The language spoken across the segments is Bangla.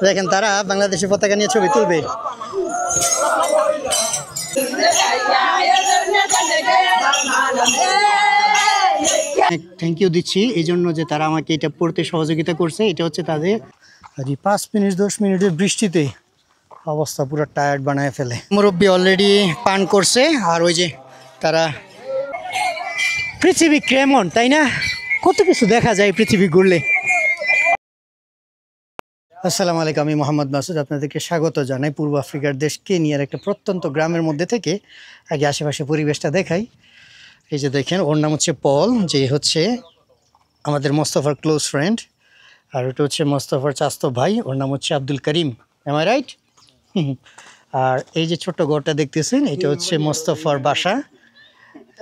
দেখেন তারা বাংলাদেশের পতাকা নিয়ে ছবি তুলবে। থ্যাংক ইউ দিচ্ছি এই জন্য যে তারা আমাকে এটা পড়তে সহযোগিতা করছে। এটা হচ্ছে তাদের 5 মিনিট 10 মিনিটের বৃষ্টিতে অবস্থা পুরো টায়ার্ড বানায় ফেলে। মুরব্বী অলরেডি পান করছে। আর ওই যে তারা পৃথিবী কেমন তাই না, কত কিছু দেখা যায় পৃথিবী ঘুরলে। আসসালামু আলাইকুম, আমি মোহাম্মদ মাসুদ, আপনাদেরকে স্বাগত জানাই পূর্ব আফ্রিকার দেশ কেনিয়ার একটা প্রত্যন্ত গ্রামের মধ্যে থেকে। আগে আশেপাশে পরিবেশটা দেখাই। এই যে দেখেন, ওর নাম হচ্ছে পল, যে হচ্ছে আমাদের মোস্তফার ক্লোজ ফ্রেন্ড। আর ওটা হচ্ছে মোস্তফার চাস্তো ভাই, ওর নাম হচ্ছে Abdul Karim. Am I right? আর এই যে ছোট্ট ঘরটা দেখতেছেন, এটা হচ্ছে মোস্তফার বাসা।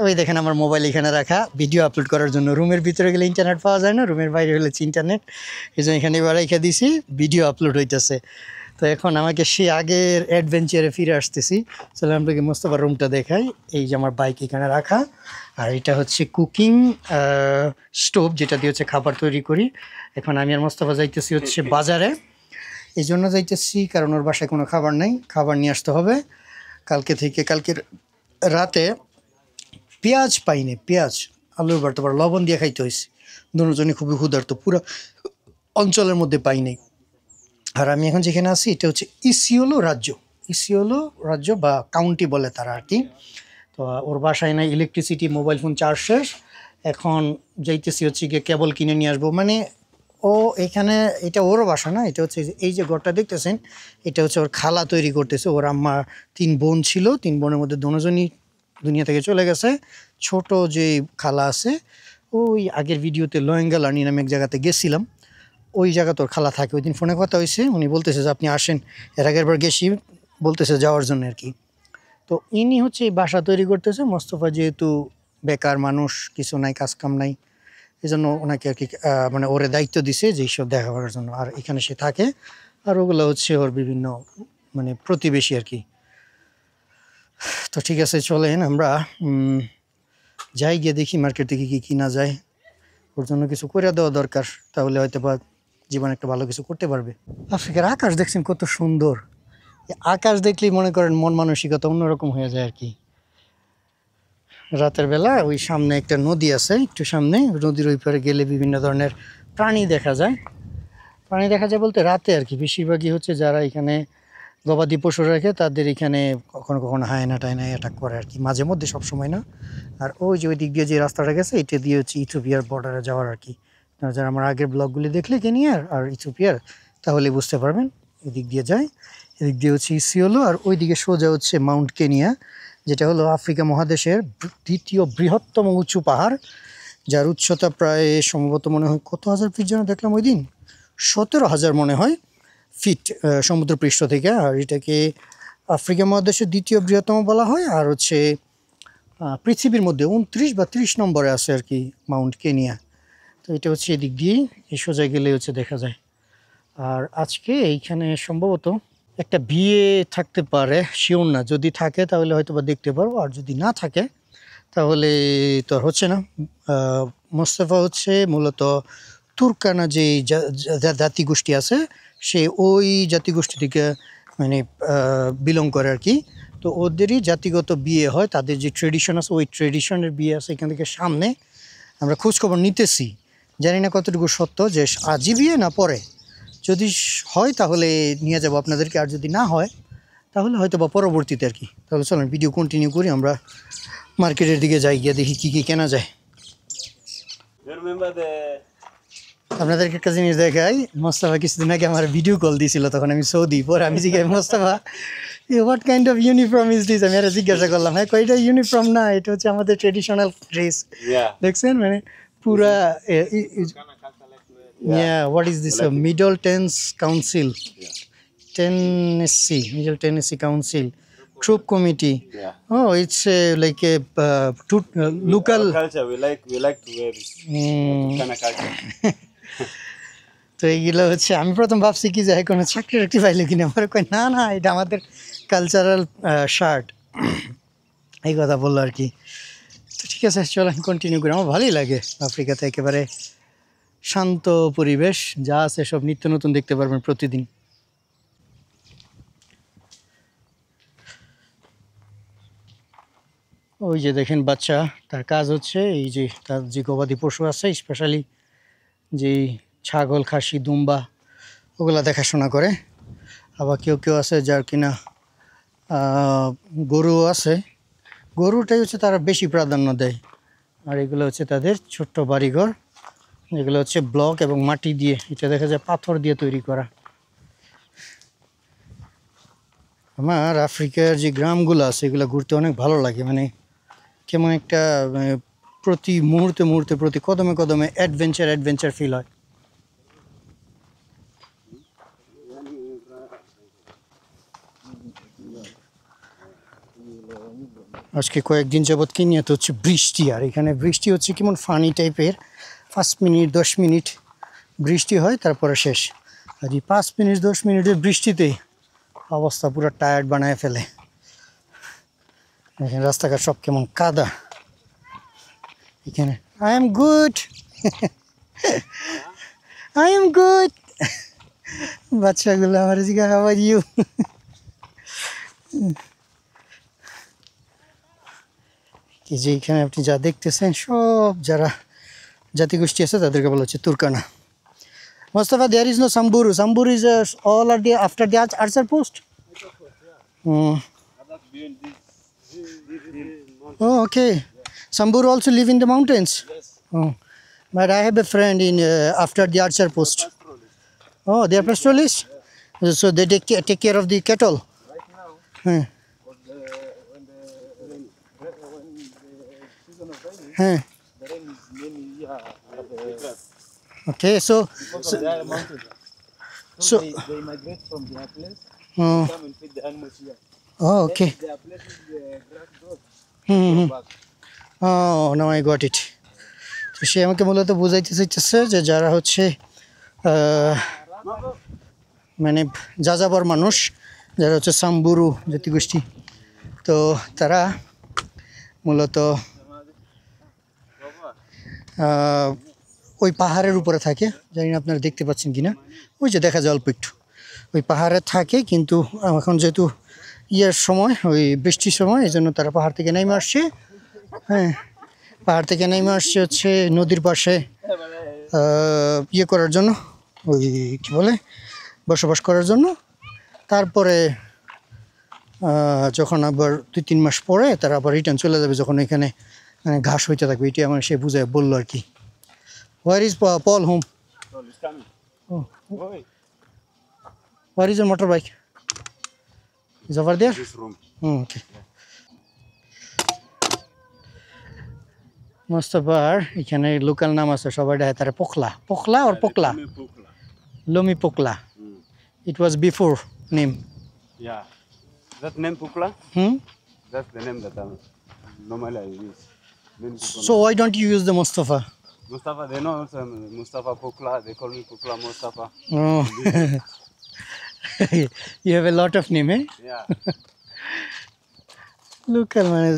ওই দেখেন আমার মোবাইল এখানে রাখা ভিডিও আপলোড করার জন্য। রুমের ভিতরে গেলে ইন্টারনেট পাওয়া যায় না, রুমের বাইরে হলে ইন্টারনেট, এই জন্য এখানে এবার রেখে দিছি, ভিডিও আপলোড হইতেছে। তো এখন আমাকে সে আগের অ্যাডভেঞ্চারে ফিরে আসতেছি। চলে আপনাকে মোস্তফার রুমটা দেখাই। এই যে আমার বাইক এখানে রাখা, আর এটা হচ্ছে কুকিং স্টোভ, যেটা দিয়ে হচ্ছে খাবার তৈরি করি। এখন আমি আর মোস্তফা যাইতেছি হচ্ছে বাজারে। এই জন্য যাইতেছি কারণ ওর বাসায় কোনো খাবার নেই, খাবার নিয়ে আসতে হবে। কালকের রাতে পেঁয়াজ পাইনি, পেঁয়াজ আলুর ভর্তা লবণ দিয়ে খাইতে হয়েছে। দুজনই খুবই ক্ষুধার্ত, পুরো অঞ্চলের মধ্যে পাইনি। আর আমি এখন যেখানে আছি এটা হচ্ছে ইসিওলো রাজ্য বা কাউন্টি বলে তারা আর কি। তো ওর বাসায় নাই ইলেকট্রিসিটি, মোবাইল ফোন চার্জ শেষ। এখন যাইতেছি হচ্ছে গিয়ে কেবল কিনে নিয়ে আসবো। মানে ও এখানে, এটা ওরও বাসা না, এটা হচ্ছে এই যে ঘরটা দেখতেছেন, এটা হচ্ছে ওর খালা তৈরি করতেছে। ওর আম্মা 3 বোন ছিল, 3 বোনের মধ্যে দুজনই দুনিয়া থেকে চলে গেছে। ছোট যে খালা আছে, ওই আগের ভিডিওতে লোয়েঙ্গালানি নামে এক জায়গাতে গেছিলাম, ওই জায়গা তোর খালা থাকে। ওই দিন ফোনে কথা হয়েছে, উনি বলতেছে যে আপনি আসেন, এর আগের বার গেছি, বলতেছে যাওয়ার জন্য আর কি। তো ইনি হচ্ছে এই বাসা তৈরি করতেছে। মোস্তফা যেহেতু বেকার মানুষ, কিছু নাই, কাজকাম নাই, এই জন্য ওনাকে আর কি মানে ওরে দায়িত্ব দিছে যে এইসব দেখা করার জন্য। আর এখানে সে থাকে, আর ওগুলো হচ্ছে ওর বিভিন্ন মানে প্রতিবেশী আর কি। তো ঠিক আছে, চলেন আমরা যাই, গিয়ে দেখি মার্কেট থেকে কী কিনা যায়। ওর জন্য কিছু করে দেওয়া দরকার, তাহলে হয়তো বা জীবনে একটা ভালো কিছু করতে পারবে। আফ্রিকার আকাশ দেখছেন কত সুন্দর। আকাশ দেখলেই মনে করেন মন মানসিকতা অন্যরকম হয়ে যায় আর কি। রাতের বেলা ওই সামনে একটা নদী আছে, একটু সামনে নদীর ওই পারে গেলে বিভিন্ন ধরনের প্রাণী দেখা যায়। প্রাণী দেখা যায় বলতে রাতে আর কি। বেশিরভাগই হচ্ছে যারা এখানে গবাদি পশু রাখে, তাদের এখানে কখনো কখনো হায়না টায়না অ্যাটাক করে আর কি, মাঝে মধ্যে, সবসময় না। আর ওই যে ওই দিক দিয়ে যে রাস্তাটা গেছে, এটা দিয়ে হচ্ছে ইথিওপিয়ার বর্ডারে যাওয়ার আর কি। যারা আমার আগের ব্লগগুলি দেখলে কেনিয়ার আর ইথিওপিয়ার, তাহলে বুঝতে পারবেন। এদিক দিয়ে যায়, এদিক দিয়ে হচ্ছে ইসিওলো, আর ওই দিকে সোজা হচ্ছে মাউন্ট কেনিয়া, যেটা হলো আফ্রিকা মহাদেশের 2য় বৃহত্তম উঁচু পাহাড়, যার উচ্চতা প্রায় সম্ভবত মনে হয় কত হাজার ফিট যেন দেখলাম ওই দিন, 17,000 মনে হয় ফিট সমুদ্রপৃষ্ঠ থেকে। আর এটাকে আফ্রিকা মহাদেশের 2য় বৃহত্তম বলা হয়। আর হচ্ছে পৃথিবীর মধ্যে 29 বা 30 নম্বরে আছে আর কি মাউন্ট কেনিয়া। তো এটা হচ্ছে এদিক দিয়েই, এই সোজা গেলে হচ্ছে দেখা যায়। আর আজকে এইখানে সম্ভবত একটা বিয়ে থাকতে পারে, শিওর না। যদি থাকে তাহলে হয়তো বা দেখতে পারবো, আর যদি না থাকে তাহলে তো আর হচ্ছে না। মোস্তফা হচ্ছে মূলত তুর্কানা যে জাতিগোষ্ঠী আছে, সে ওই জাতিগোষ্ঠী থেকে মানে বিলং করে আর কি। তো ওদেরই জাতিগত বিয়ে হয়, তাদের যে ট্রেডিশন আছে, ওই ট্রেডিশনের বিয়ে আছে এখান থেকে সামনে। আমরা খোঁজখবর নিতেছি, জানি না কতটুকু সত্য, যে আজই বিয়ে না পরে। যদি হয় তাহলে নিয়ে যাব আপনাদেরকে, আর যদি না হয় তাহলে হয়তো বা পরবর্তীতে আর কি। তাহলে চলেন ভিডিও কন্টিনিউ করি, আমরা মার্কেটের দিকে যাই, গিয়ে দেখি কী কী কেনা যায়। আপনাদেরকে একটা জিনিস দেখাই, মোস্তফা কিছুদিন আগে আমার ভিডিও কল দিয়েছিল, তখন আমি সৌদি। পরে আমি জিজ্ঞাসা, Mostafa what kind of uniform is this, আমি আরো জিজ্ঞাসা করলাম। হ্যাঁ, কয়টা ইউনিফর্ম না, এটা হচ্ছে আমাদের ট্রেডিশনাল ড্রেস। দেখছেন মানে পুরা। What is this? Middle Tennessee council troop committee. Oh, it's like a local culture. We like to wear this kind of culture. তো এইগুলো হচ্ছে, আমি প্রথম ভাবছি কি যে কোনো চাকরি টাকরি পাইলে কিনা, আমার কই না না, এটা আমাদের কালচারাল শার্ট, এই কথা বললো আর কি। তো ঠিক আছে, চলেন কন্টিনিউ করি। আমার ভালোই লাগে আফ্রিকাতে, একেবারে শান্ত পরিবেশ, যা আছে সব নিত্য নতুন দেখতে পারবেন প্রতিদিন। ওই যে দেখেন বাচ্চা, তার কাজ হচ্ছে এই যে তার যে গবাদি পশু আছে, স্পেশালি যেই ছাগল, খাসি, দুম্বা, ওগুলা দেখাশোনা করে। আবার কেউ কেউ আছে যার কিনা গরুও আছে, গরুটাই হচ্ছে তারা বেশি প্রাধান্য দেয়। আর এগুলো হচ্ছে তাদের ছোট্ট বাড়িঘর, এগুলো হচ্ছে ব্লক এবং মাটি দিয়ে, এটা দেখা যায় পাথর দিয়ে তৈরি করা। আমার আফ্রিকার যে গ্রামগুলো আছে এগুলো ঘুরতে অনেক ভালো লাগে, মানে কেমন একটা প্রতি মুহূর্তে মুহূর্তে, প্রতি কদমে কদমে অ্যাডভেঞ্চার ফিল হয়। আজকে কয়েকদিন যাবৎ কেনিয়াতে হচ্ছে বৃষ্টি, আর এখানে বৃষ্টি হচ্ছে কেমন ফানি টাইপের। 5 মিনিট 10 মিনিট বৃষ্টি হয়, তারপরে শেষ। আর এই 5 মিনিট 10 মিনিটের বৃষ্টিতে অবস্থা পুরো টায়ার্ড বানায় ফেলে। এখানে রাস্তাঘাট সব কেমন কাদা। এখানে আই এম গুড বাচ্চাগুলো আমার জিজ্ঞাসা হাউ আর ইউ। এই যে এখানে আপনি যা দেখতেছেন সব যারা জাতিগোষ্ঠী আছে তাদেরকে বলা হচ্ছে তুর্কানা। Mustafa, there is no Samburu. Samburu is all are the after the Archer post. Oh, okay. Samburu also live in the mountains. Yes. Oh, but I have a friend in after the Archer post. Oh, they are pastoralists. So they take care of the cattle. Right now, Hmm. when the season of rain, Hmm. the rain is mainly here. Okay, so Because of the mountains. So, So- they migrate from their place, oh, come and feed the animals here. oh, okay. Then their places the grass grows. Hmm. Back. Oh, now I got it. তো সে আমাকে মূলত বোঝাইতে চাইতেছে যে যারা হচ্ছে মানে যাযাবর মানুষ, যারা হচ্ছে সাম্বুরু জাতিগোষ্ঠী, তো তারা মূলত ওই পাহাড়ের উপরে থাকে। জানি না আপনারা দেখতে পাচ্ছেন কিনা, ওই যে দেখা যায় অল্প একটু, ওই পাহাড়ে থাকে। কিন্তু এখন যেহেতু ইয়ের সময়, ওই বৃষ্টির সময়, এই জন্য তারা পাহাড় থেকে নেমে আসছে। হ্যাঁ, পাহাড় থেকে নেমে আসছে হচ্ছে নদীর পাশে ইয়ে করার জন্য, ওই কী বলে, বসবাস করার জন্য। তারপরে যখন আবার 2-3 মাস পরে তারা আবার রিটার্ন চলে যাবে, যখন এখানে ঘাস হইতে থাকবে। এটি আমার সে বুঝায় বললো আর কি। Where is Paul home? So it's coming. Oh, Oi. where is your motorbike? Is over there? This room. Okay. মোস্তফার এখানে লোকাল নাম আছে, সবাই ডাকে তারা পোখলা। পোখলা or পোকলা? Pukla. লোমি Pokla. It was before name. Yeah. That name Pukla? Hmm? That's the name that normally I use. Many people So why don't you use the Mustafa? Mustafa, they know also Mustafa Pukla. They call me Pukla Mustafa. Oh. You have a lot of name, eh? Yeah. Local মানে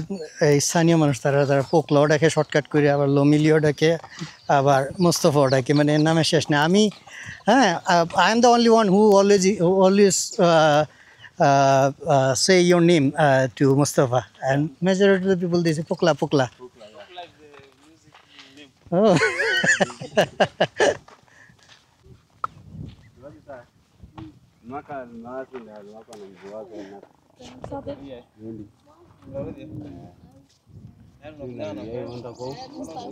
এই স্থানীয় মানুষ, তারা তারা পোকলাও ডাকে শর্টকাট করে, আবার লোমিলিও ডাকে, আবার মোস্তফাও ডাকে, মানে এর নামে শেষ না। আমি হ্যাঁ, I am the only one who always say your name to Mustafa, and majority of the people they say Pukla. Pukla, yeah. Like the music name. Oh. Maka nasi na wako na mvua na. Hindi. Yeye unda ko.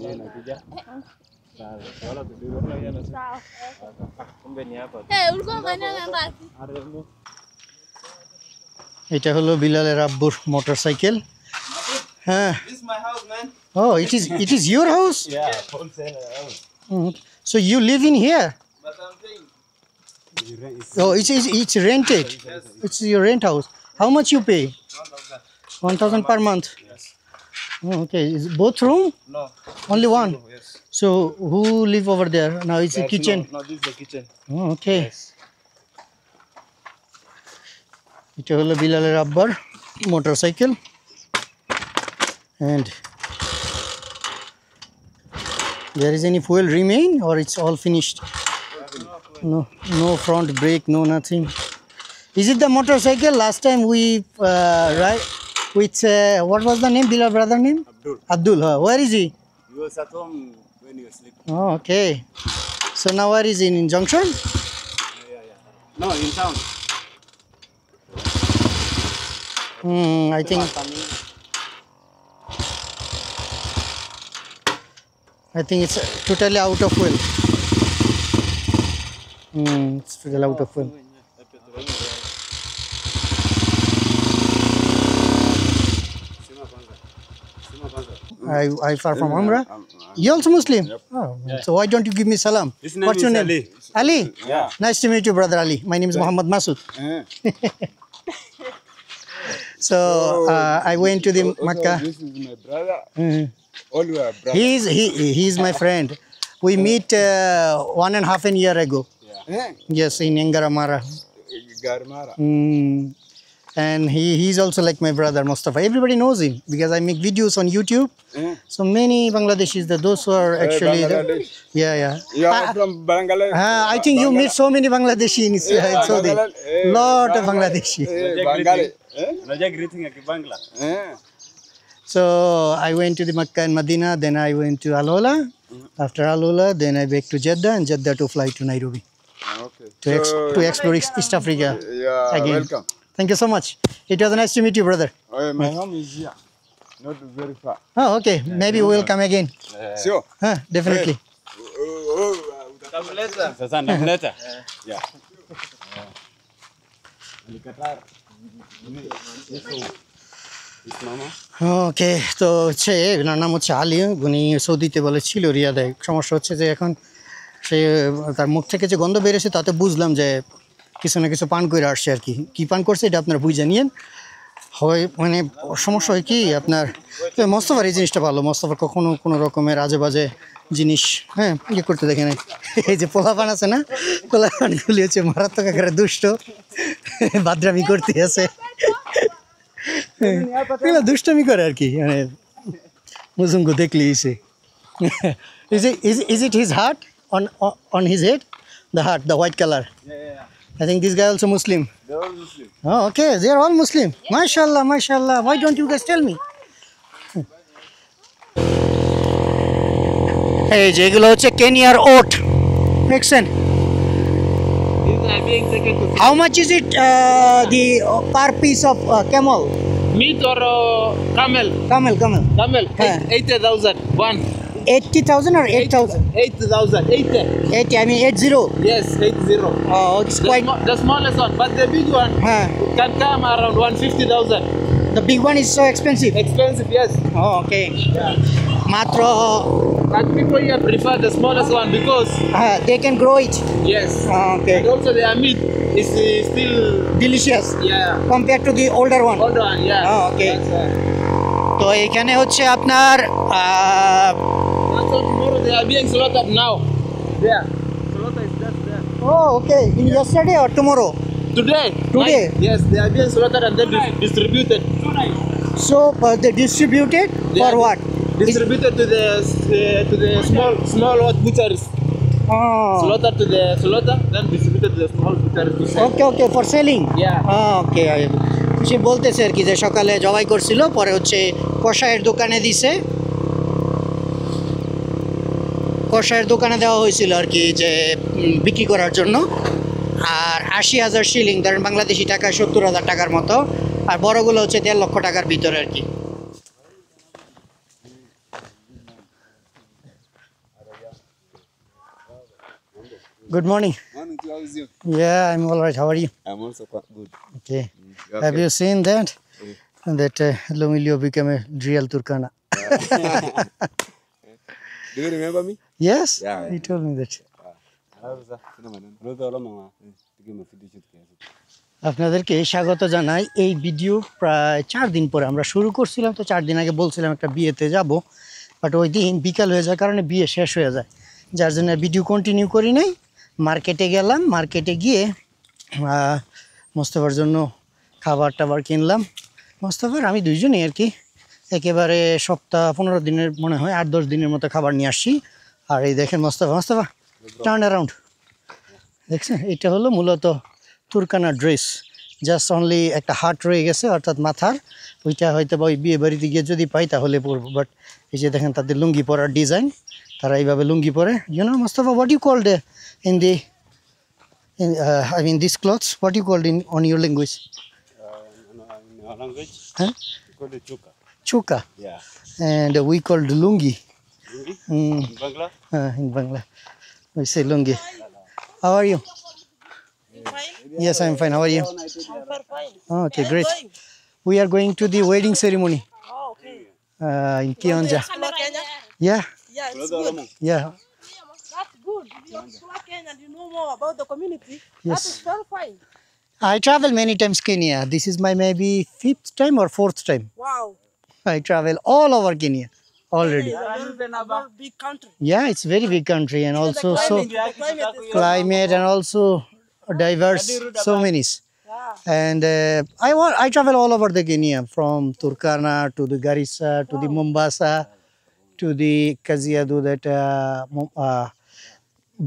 Yeye nakuja. Sawa. Wala kudiwa na yana. Kumbe ni hapa. ulikuwa unaenda ngapi? Aremo. এটা হলো বিলালের আব্বুর মোটরসাইকেল। হ্যাঁ। This is my house, man. Oh, it is your house? Yeah, wholesale house. So you live in here? But I'm saying Oh, it's rented. It's your rent house. How much you pay? 1,000 per month. Yes. Oh, okay. Is it both room? No. Only one. Yes. So who live over there? Now it's a kitchen. No, this is the kitchen. Oh, okay. এটা হলো বিলালের আব্বার motorcycle. And there is any fuel remain or it's all finished? No front brake, no nothing. Is it the motorcycle last time we ride? Which, what was the name, beloved brother name? Abdul. Abdul, where is he? He was at home when you were sleeping. Oh, okay. So now where is he, in Junction? No, in town. I think it's totally out of will. It's totally out of will. I far from Umrah. You also Muslim? Yep. Oh, so why don't you give me salam? His name What's your is name? Ali. Ali? Yeah. Nice to meet you, brother Ali. My name is Muhammad Masood. So I went to the Makkah. This is my brother. Mhm. All you are brother. He's my friend. We meet 1.5 year ago. Yeah. Yes, in Engaramara. Garmara. And he's also like my brother Mustafa. Everybody knows him because I make videos on YouTube. So many Bangladeshis, those who are actually Bangladesh. yeah. You are from Bangladesh. I think you meet so many Bangladeshi in Saudi. Lot of Bangladeshi. Bangladesh. Raja greeting at Bangla. So I went to the Makkah and Medina, then I went to Alola. After Alola, then I back to Jeddah, and Jeddah to fly to Nairobi Okay. to explore East Africa Yeah, again. welcome. Thank you so much. It was nice to meet you, brother. My home is here. Not very far. Oh, okay. Maybe we will come again. Sure. Definitely. Sasa namleta. Yeah. ওকে তো হচ্ছে এনার নাম হচ্ছে আলী, উনি সৌদিতে বলে ছিল রিয়াদে। সমস্যা হচ্ছে যে এখন সে তার মুখ থেকে যে গন্ধ বেরোছে তাতে বুঝলাম যে কিছু না কিছু পান করে আসছে আর কি। কী পান করছে এটা আপনারা বুঝে নিয়েন। হয় মানে সমস্যা হয় কি আপনার মোস্তফার এই জিনিসটা ভালো, মোস্তফার কখনো কোনো রকমের আজে বাজে জিনিস ইয়ে করতে দেখে নাই। এই যে পোলাপান আছে না, পোলাপানগুলি হচ্ছে মারাত্মক আকারে দুষ্ট, বাদরামি করতে আছে, এগুলো দুষ্টমি করে আর কি, মানে মুজুমকে দেখলে এসে। Is it his heart on his head? The heart, the white color. I think this guy also Muslim. They're all Muslim. Oh, okay. They are all Muslim. Mashallah, mashallah. Why don't you guys tell me? Hey, যেগুলো হচ্ছে কেনিয়ার ওট, দেখছেন? How much is it the per piece of camel? Meat or camel? Camel. Camel. Yeah. 80,000. One. 80,000 or 8,000? 8,000. 80. 80, I mean 80. Yes, 80. Oh, it's quite. The smallest one, but the big one can come around 150,000. The big one is so expensive. Expensive, yes. Oh, okay. মাত্র But people here prefer the smallest one because they can grow it. yes. Okay. And also their meat is still Delicious compared to the older one. older one. Yeah. Oh, okay. That's why. তো এখানে হচ্ছে আপনার Also tomorrow they are being slaughtered now. There. Slaughter is just there. oh, okay. In yesterday or tomorrow? Today. Today? Night. Yes, they are being slaughtered and then distributed. So they distributed They for are what? Distributed to the small butchers. Oh. Slaughter to the slaughter, then distributed to the small butchers to sell. Okay, for selling. Yeah. ওকে, সে বলতেছে আর কি যে সকালে জবাই করছিল, পরে হচ্ছে কষায়ের দোকানে দিছে, কষায়ের দোকানে দেওয়া হয়েছিল আর কি যে বিক্রি করার জন্য। আর 80,000 শিলিং, ধরেন বাংলাদেশি টাকা 70,000 টাকার মতো, আর বড়গুলো হচ্ছে 1.5 লক্ষ টাকার ভিতরে আর কি। Good morning. Morning, how is you? Yeah, I'm all right. How are you? I'm also quite good. Okay. Have you seen that? That Lomilio became a real Turkana. Do you remember me? Yes? Yeah. He told me that. আপনাদেরকে স্বাগত জানাই। এই ভিডিও প্রায় 4 দিন পরে আমরা শুরু করছিলাম। তো 4 দিন আগে বলছিলাম একটা বিয়েতে যাব, বাট ওই দিন বিকাল হয়ে যাওয়ার কারণে বিয়ে শেষ হয়ে যায়, যার জন্য ভিডিও কন্টিনিউ করি নাই। মার্কেটে গেলাম, মার্কেটে গিয়ে মোস্তফার জন্য খাবার টাবার কিনলাম। মোস্তফার আমি দুইজনই আর কি একেবারে সপ্তাহ 15 দিনের মনে হয় 8-10 দিনের মতো খাবার নিয়ে আসছি। আর এই দেখেন মোস্তফা টার্ন অ্যারাউন্ড, দেখছেন? এটা হলো মূলত তুর্কানা ড্রেস, জাস্ট অনলি একটা হার্ট রয়ে গেছে, অর্থাৎ মাথার ওইটা হয়তো বা ওই বিয়ে বাড়িতে গিয়ে যদি পাই তাহলে পরবো, বাট এই যে দেখেন তাদের লুঙ্গি পরার ডিজাইন, তারা এইভাবে লুঙ্গি পরে। Mustafa, what you called in the I mean these clothes, what you called in on your language? In our language, Huh? we call it chuka. Chuka, Yeah. and we called lungi. Lungi? Mm, In Bangla? in Bangla we say lungi. How are you? Yes, I'm fine. How are you? Oh, okay, great. We are going to the wedding ceremony Oh, okay. in Kionja. Explore Kenya? Yeah, Yeah, it's Brother good. Alamu. yeah. That's good. If you explore Kenya and you know more about the community, Yes. that is very fine. I travel many times Kenya. This is my maybe 5th time or 4th time. Wow. I travel all over Kenya already. Kenya is a very big country. Yeah, it's very big country and also so The climate is climate and also diverse, so many. yeah. And I travel all over the Kenya, from Turkana to the Garissa to the Mombasa to the Kajiado, that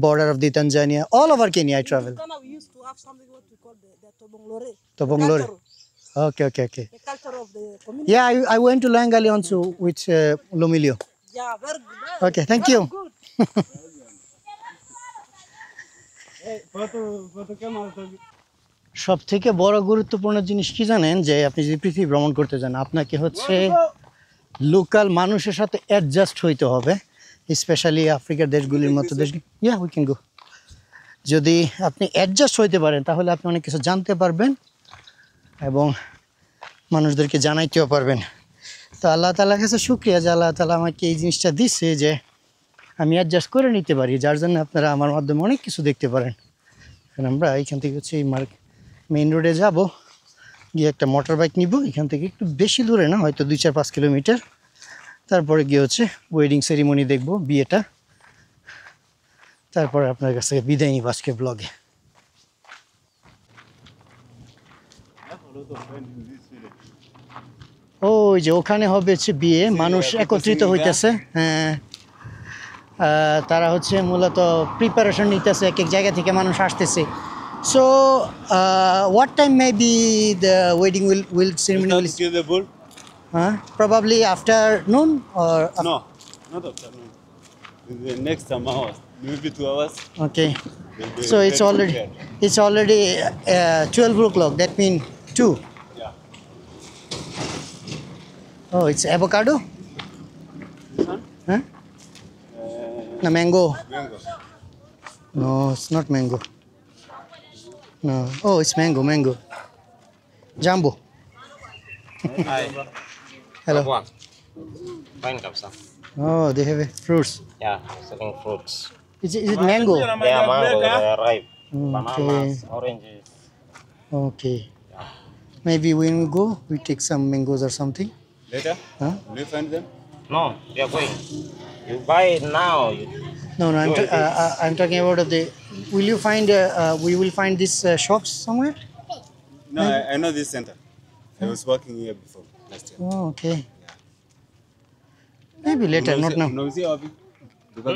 border of the Tanzania. All over Kenya I travel. Ghana, we used to have something what we call the Tobonglore. Tobonglore. Culture, Okay, okay, okay. the culture of the community. Yeah, I went to Langali also with Lomilio. Yeah, very good. Okay, thank Very you. good. সব থেকে বড় গুরুত্বপূর্ণ জিনিস কি জানেন, যে আপনি যদি পৃথিবী ভ্রমণ করতে যান আপনাকে হচ্ছে লোকাল মানুষের সাথে অ্যাডজাস্ট হইতে হবে, স্পেশালি আফ্রিকার দেশগুলির মতো দেশ। Yeah we can go. যদি আপনি অ্যাডজাস্ট হইতে পারেন তাহলে আপনি অনেক কিছু জানতে পারবেন এবং মানুষদেরকে জানাইতেও পারবেন। তো আল্লাহ তাআলার কাছে শুকরিয়া যে আল্লাহ তাআলা আমাকে এই জিনিসটা দিচ্ছে যে আমি অ্যাডজাস্ট করে নিতে পারি, যার জন্য আপনারা আমার মাধ্যমে অনেক কিছু দেখতে পারেন। কারণ আমরা এইখান থেকে হচ্ছে এই মেইন রোডে যাব, গিয়ে একটা মোটর বাইক নিব, এখান থেকে একটু বেশি দূরে না, হয়তো 2-4-5 কিলোমিটার। তারপরে গিয়ে হচ্ছে ওয়েডিং সেরিমনি দেখব, বিয়েটা। তারপরে আপনার কাছ থেকে বিদায় নিব আজকে ব্লগে। ওই যে ওখানে হবে হচ্ছে বিয়ে, মানুষ একত্রিত হইতেছে। হ্যাঁ, তারা হচ্ছে মূলত প্রিপারেশন নিতেছে, এক এক জায়গা থেকে মানুষ আসতেছে। So what time may be the wedding will ceremony Start will to kill the bull? Probably afternoon or No, not afternoon. In the next some hours, maybe 2 hours. okay. They'll be So ready to get. it's already 12 o'clock. That means 2. Yeah. Oh, it's avocado? This one? Huh? No, mango. Mango. No, it's not mango. No. Oh, it's mango. Jumbo. Hi. Hello. One. Fine, Kapsa. Oh, they have fruits. Yeah, selling fruits. Is it mango? They are mango, they are ripe. Okay. Bananas, oranges. Okay. Maybe when we go, we take some mangoes or something. Later? Huh? Will you find them? No, they are going. You buy it now. You, No, I'm talking about the. Will you find? We will find these shops somewhere. No, I know this center. I was working here before last year. Oh, okay. Maybe later, not now. No, see, Abi.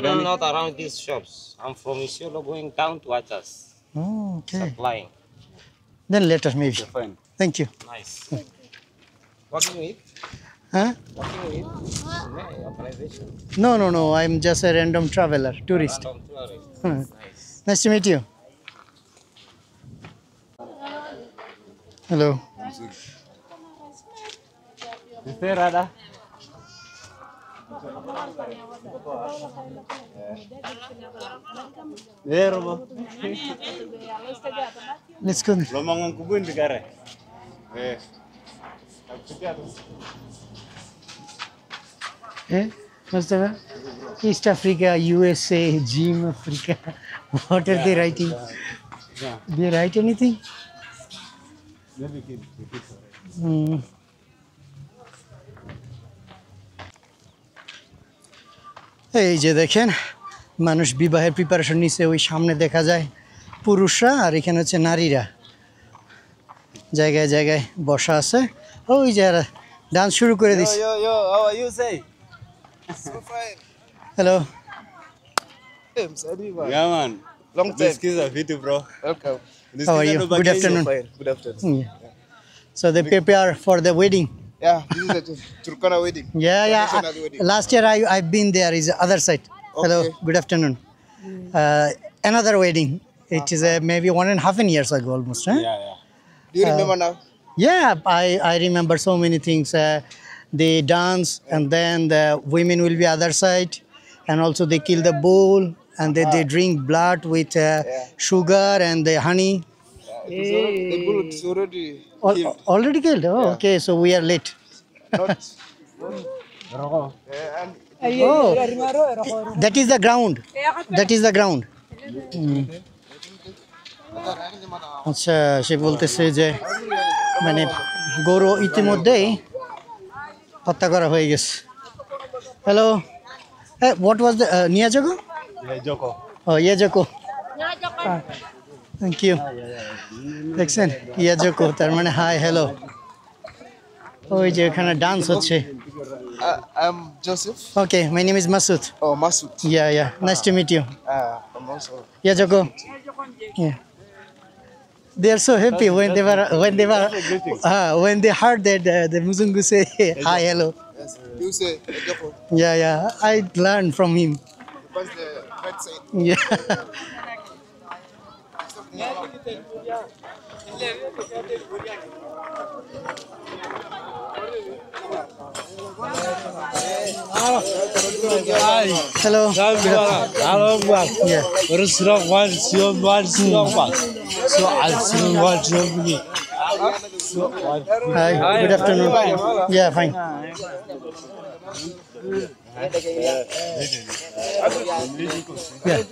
no, not around these shops. I'm from Isiolo going down to Achas. Oh, okay. Supplying. Then later, maybe. Okay, fine. Thank you. Nice. Working with? Huh? Working with? Organization. No. I'm just a random traveler, tourist. Random tourist. Hmm. Nice. Nice to meet you. Hello. Mr. Radha. Robo. Let's go. Lomang kubun di kare. Mustafa? East Africa, USA, Jim Africa. What are they writing? Yeah. They write anything? Maybe kids. এই যে দেখেন মানুষ বিবাহের প্রিপারেশন নিছে, ওই সামনে দেখা যায় পুরুষরা আর এখানে হচ্ছে নারীরা জায়গায় জায়গায় বসা আছে। ওই যে ডান্স শুরু করে দিচ্ছে। Yo, how are you say? Hello. Yeah, man. Long These time. kids are fit, bro. Welcome. These How are kids you? no Good bagay. afternoon. Fine. Good afternoon. So they prepare for the wedding. Yeah, this is a Turkana wedding. Yeah, yeah. Traditional wedding. Last year I've been there. Is the other side. Hello, Okay. good afternoon. Another wedding. It is maybe 1.5 years ago almost. Huh? Yeah, yeah. Do you remember now? Yeah, I remember so many things. They dance, and then the women will be other side, and also they kill the bull, and they drink blood with sugar and the honey. The bull is already killed. Already killed. Oh, okay. So we are late. Not. Oh, that is the ground. That is the ground. আচ্ছা সে বলতেছে যে মানে গরু ইতিমধ্যেই হত্যা করা হয়ে গেছে হ্যালো হোয়াট ওয়াজ দ্য নিয়াজগো Yeah, Joko. ও ইয়াজকো থ্যাংক ইউ দেখছেন ইয়াজকো তার মানে হাই হ্যালো ওই যে এখানে ডান্স হচ্ছে I'm Joseph. Okay my name is Masud Oh, Masud. Yeah nice to meet you I'm also. ইয়াজকো yeah they are so happy when they heard that the Muzungu say hi hello. Yes. You say Joko. Yeah, I learned from him. Because the right side. Yeah. Hello. Yeah. Hi. Good afternoon. Yeah, fine. Yeah.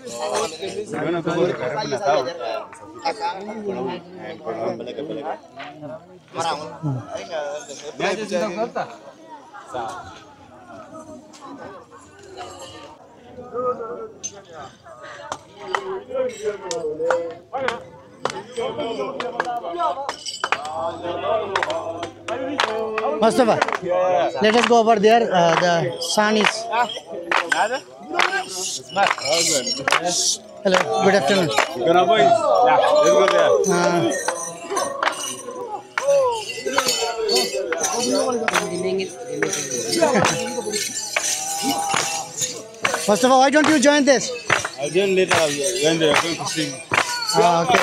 Mustafa, let us go over there. The sun is. Hello, good afternoon. Gonna boys. Yeah, let's go there. Mustafa, why don't you join this? I didn't later when they're going to sing. Okay.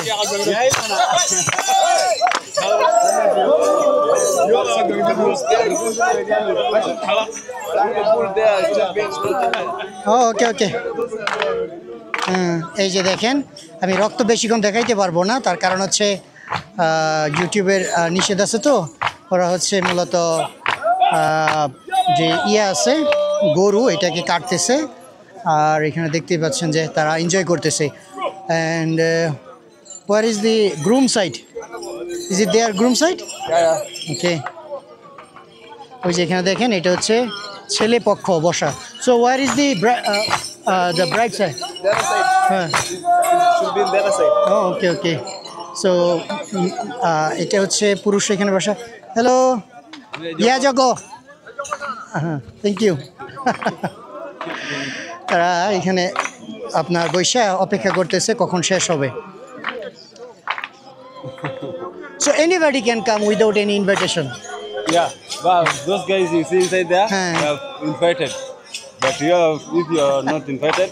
ওকে ওকে এই যে দেখেন আমি রক্ত বেশিক্ষণ দেখাইতে পারবো না তার কারণ হচ্ছে ইউটিউবের নিষেধ আছে তো ওরা হচ্ছে মূলত যে আছে গরু এটাকে কাটতেছে আর এখানে দেখতেই পাচ্ছেন যে তারা এনজয় করতেছে and where is the groom side is it there groom side okay ওই যে এখানে দেখেন এটা হচ্ছে ছেলে পক্ষ বসা so where is the the bride side হ্যাঁ Should be in the other side. Okay okay so এটা হচ্ছে পুরুষ এখানে বসা হ্যালো ইয়া জগো হ্যাঁ থ্যাংক ইউ তারা এখানে আপনার বৈশা অপেক্ষা করতেছে কখন শেষ হবে so anybody can come without any invitation Yeah, but those guys you see inside there, Huh. they are invited. But you are, if you are not invited,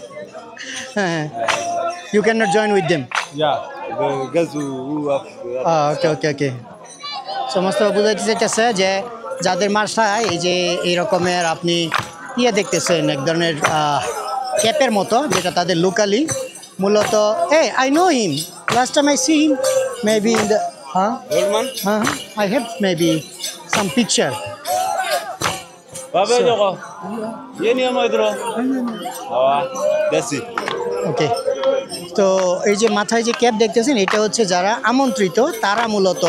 you can not join with them yeah, the guys who have. Okay okay okay সমস্ত বুঝাইতে চাইতেছে যে যাদের মাসায় এই যে এই রকমের আপনি ইয়ে দেখতেছেন এক ধরনের ক্যাপের মতো যেটা তাদের লোকালি মূলত I know him last time I see him maybe in the Old man? I have maybe some picture Baba Joko. Yeni ama idro. That's it. ওকে তো এই যে মাথায় যে ক্যাপ দেখতেছেন এটা হচ্ছে যারা আমন্ত্রিত তারা মূলত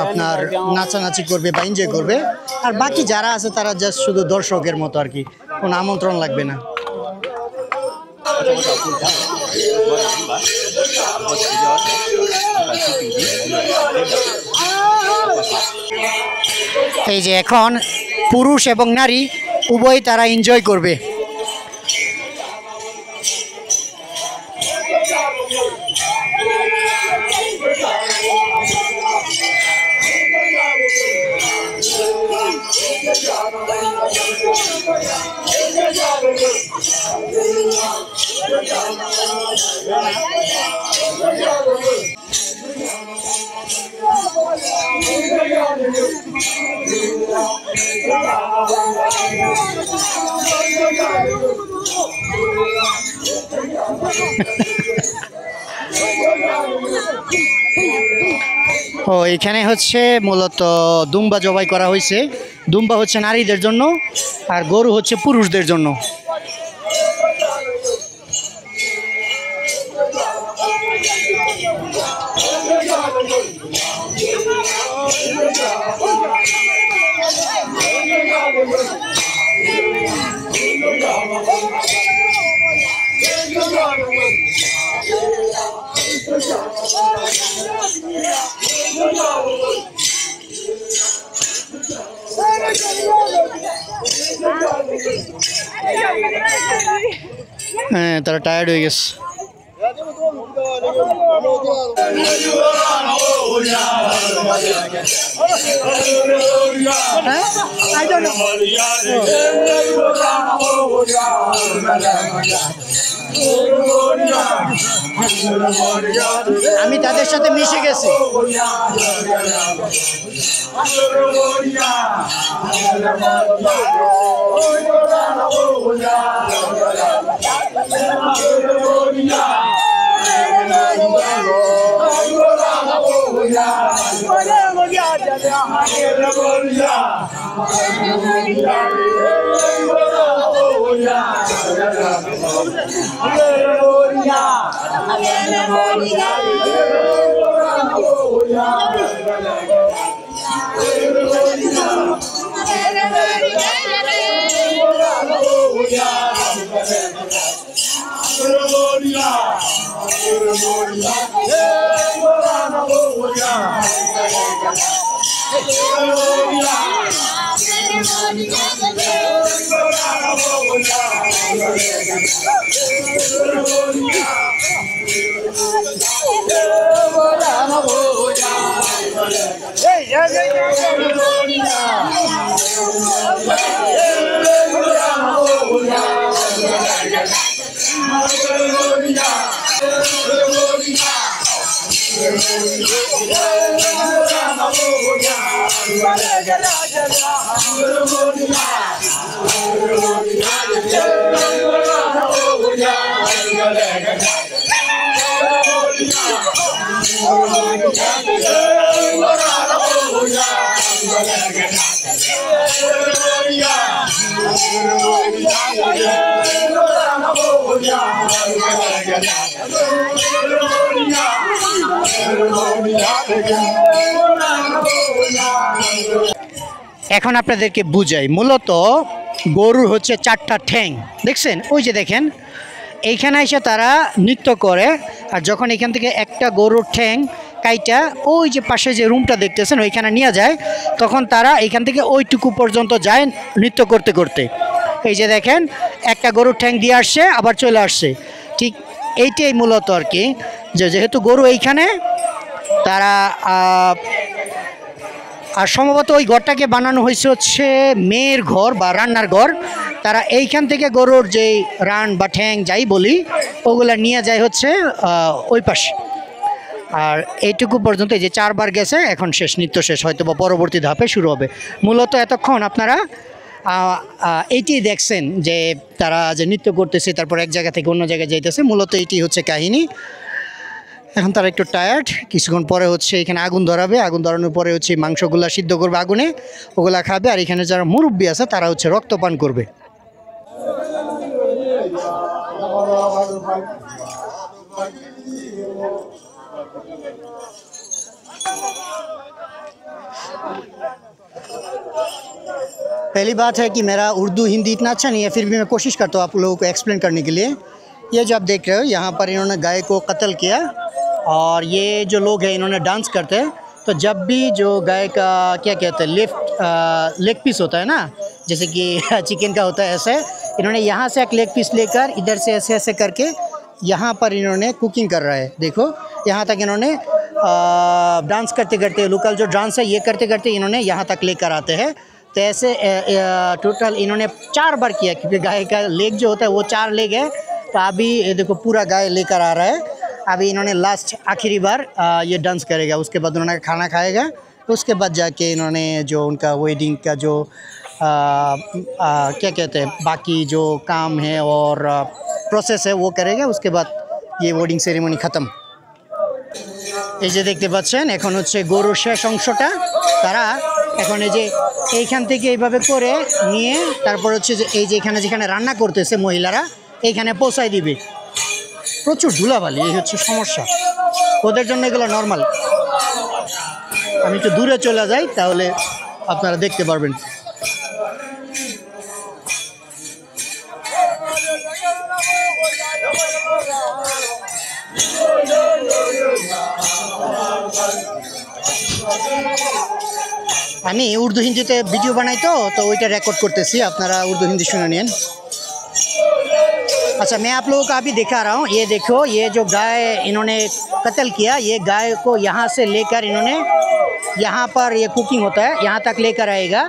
আপনার নাচানাচি করবে বা এনজয় করবে আর বাকি যারা আছে তারা জাস্ট শুধু দর্শকের মতো আর কি কোনো আমন্ত্রণ লাগবে না এই যে এখন পুরুষ এবং নারী উভয় তারা এনজয় করবে ও এখানে হচ্ছে মূলত দুম্বা জবাই করা হয়েছে। দুম্বা হচ্ছে নারীদের জন্য আর গরু হচ্ছে পুরুষদের জন্য। হ্যাঁ তারা টায়ার্ড হয়ে গেছে। আমি তাদের সাথে মিশে গেছি। এখন আপনাদেরকে বুঝাই, মূলত গরুর হচ্ছে 4টা ঠ্যাং দেখছেন, ওই যে দেখেন এইখানে এসে তারা নৃত্য করে। আর যখন এখান থেকে একটা গরুর ঠ্যাং কাইটা ওই যে পাশে যে রুমটা দেখতেছেন ওইখানে নিয়ে যায়, তখন তারা এখান থেকে ওইটুকু পর্যন্ত যায় নৃত্য করতে করতে। এই যে দেখেন একটা গরুর ঠ্যাং দিয়ে আসছে আবার চলে আসছে, ঠিক এইটাই মূলত আর কি। যেহেতু গরু এইখানে তারা আর সম্ভবত ওই ঘরটাকে বানানো হয়েছে হচ্ছে মেয়ের ঘর বা রান্নার ঘর। তারা এইখান থেকে গরুর যেই রান বা ঠ্যাং যাই বলি ওগুলা নিয়ে যায় হচ্ছে ওই পাশে। আর এইটুকু পর্যন্ত এই যে 4 বার গেছে, এখন শেষ, নৃত্য শেষ, হয়তো বা পরবর্তী ধাপে শুরু হবে। মূলত এতক্ষণ আপনারা এইটি দেখছেন যে তারা যে নৃত্য করতেছে, তারপর এক জায়গা থেকে অন্য জায়গায় যাইতেছে, মূলত এইটি হচ্ছে কাহিনী। এখন তারা একটু টায়ার্ড, কিছুক্ষণ পরে হচ্ছে এখানে আগুন ধরাবে, আগুন ধরানোর পরে হচ্ছে মাংসগুলা সিদ্ধ করবে আগুনে, ওগুলা খাবে। আর এখানে যারা মুরব্বী আছে তারা হচ্ছে রক্তপান করবে। पहली बात है कि मेरा उर्दू हिंदी इतना अच्छा नहीं है, फिर भी मैं कोशिश करता हूँ आप लोगों को एक्सप्लेन करने के लिए। ये जो आप देख रहे हो यहाँ पर इन्होंने गाय को कत्ल किया और ये जो लोग हैं इन्होंने डांस करते हैं। तो जब भी जो गाय का क्या कहते हैं लेग पीस होता है ना, जैसे कि चिकन का होता है, ऐसे इन्होंने यहाँ से एक लेग पीस लेकर इधर से ऐसे ऐसे करके यहाँ पर इन्होंने कुकिंग कर रहा है। देखो यहाँ तक इन्होंने डांस करते करते, लोकल जो डांस है ये करते करते इन्होंने यहाँ तक लेकर आते हैं। तो ऐसे टोटल इन्होंने 4 बार किया, क्योंकि गाय का लेग जो होता है वो 4 लेग है। तो अभी ये देखो पूरा गाय लेकर आ रहा है। अभी इन्होंने लास्ट आखिरी बार ये डांस करेगा, उसके बाद उन्होंने खाना खाएगा, उसके बाद जाके इन्होंने जो उनका वेडिंग का जो क्या कहते हैं बाकी जो काम है और प्रोसेस है वो करेगा, उसके बाद ये वेडिंग सेरेमनी ख़त्म। এই যে দেখতে পাচ্ছেন এখন হচ্ছে গরুর শেষ অংশটা তারা এখন এই যে এইখান থেকে এইভাবে করে নিয়ে তারপর হচ্ছে যে এই যে এখানে যেখানে রান্না করতেছে মহিলারা এইখানে পৌঁছায় দিবে। প্রচুর ধুলাবালি, এই হচ্ছে সমস্যা, ওদের জন্য এগুলো নর্মাল। আমি একটু দূরে চলে যাই তাহলে আপনারা দেখতে পারবেন। আমি उर्दू हिंदी वीडियो बनाई तो वहीटा रिकॉर्ड करतेছি, আপনারা उर्दू हिंदी सुने नियन। अच्छा, मैं आप लोगों को अभी दिखा रहा हूँ। ये देखो, ये जो गाय इन्होंने कत्ल किया, ये गाय को यहाँ से लेकर इन्होंने यहाँ पर ये कुकिंग होता है यहाँ तक लेकर आएगा।